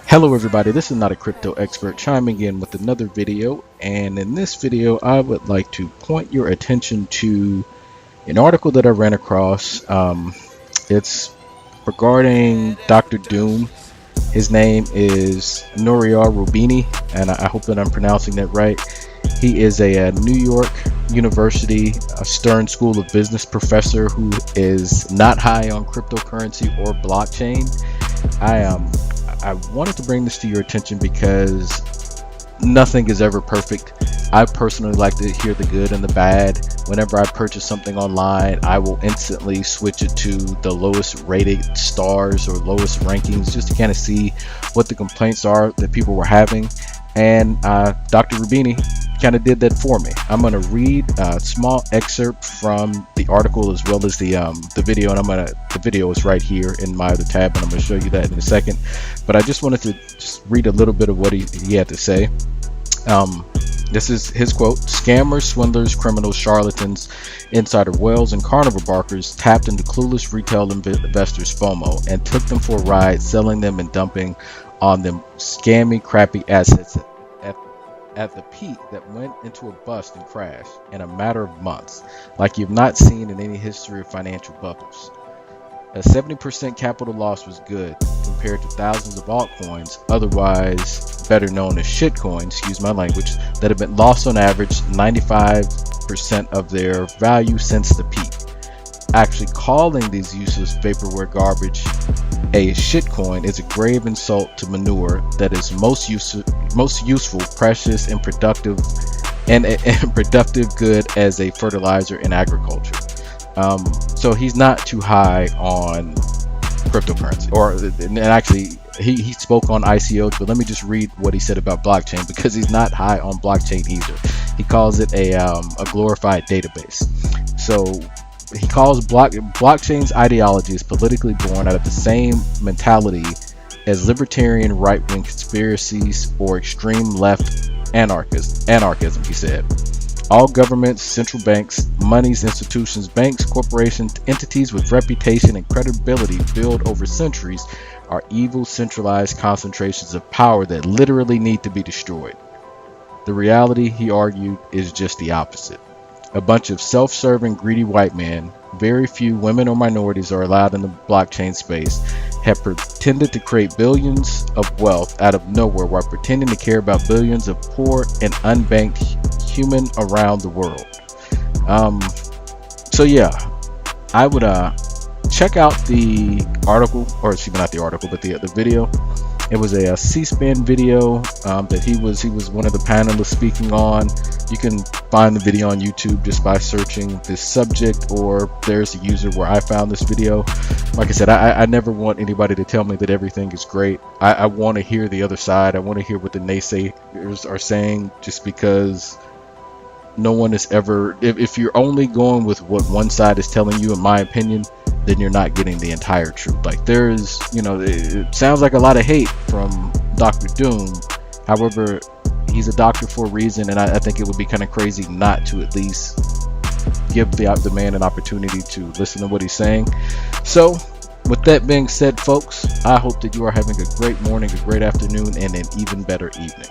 Hello everybody, this is Not a Crypto Expert chiming in with another video, and in this video I would like to point your attention to an article that I ran across. It's regarding Dr. Doom. His name is Nouriel Roubini, and I hope that I'm pronouncing that right. He is a New York University Stern School of Business professor who is not high on cryptocurrency or blockchain. I wanted to bring this to your attention because nothing is ever perfect. I personally like to hear the good and the bad. Whenever I purchase something online, I will instantly switch it to the lowest rated stars or lowest rankings just to kind of see what the complaints are that people were having. And Dr. Roubini kind of did that for me. I'm going to read a small excerpt from the article as well as the video, and the video is right here in my other tab, and I'm going to show you that in a second. But I just wanted to just read a little bit of what he had to say. This is his quote: "Scammers, swindlers, criminals, charlatans, insider whales, and carnival barkers tapped into clueless retail investors' FOMO and took them for a ride, selling them and dumping on them scammy, crappy assets at the peak that went into a bust and crash in a matter of months, like you've not seen in any history of financial bubbles. A 70% capital loss was good compared to thousands of altcoins, otherwise better known as shitcoins, excuse my language, that have been lost on average 95% of their value since the peak. Actually calling these useless vaporware garbage a shitcoin is a grave insult to manure that is most useful, precious, and productive good as a fertilizer in agriculture." So he's not too high on cryptocurrency, and actually he spoke on ICOs, but let me just read what he said about blockchain, because he's not high on blockchain either. He calls it a glorified database. So he calls blockchain's ideology is politically born out of the same mentality as libertarian right-wing conspiracies or extreme left anarchism, he said. All governments, central banks, monies, institutions, banks, corporations, entities with reputation and credibility built over centuries are evil, centralized concentrations of power that literally need to be destroyed. The reality, he argued, is just the opposite. A bunch of self-serving, greedy white men, very few women or minorities are allowed in the blockchain space, have pretended to create billions of wealth out of nowhere while pretending to care about billions of poor and unbanked human around the world. So yeah, I would check out the article, or excuse me, not the article, but the video. It was a C-SPAN video that he was one of the panelists speaking on. You can find the video on YouTube just by searching this subject, or there's a user where I found this video. Like I said, I never want anybody to tell me that everything is great. I want to hear the other side. I want to hear what the naysayers are saying, just because no one is ever, if you're only going with what one side is telling you, in my opinion, then you're not getting the entire truth. Like, there's, it sounds like a lot of hate from Dr. Doom. However, he's a doctor for a reason, and I think it would be kind of crazy not to at least give the man an opportunity to listen to what he's saying. So with that being said, folks, I hope that you are having a great morning, a great afternoon, and an even better evening.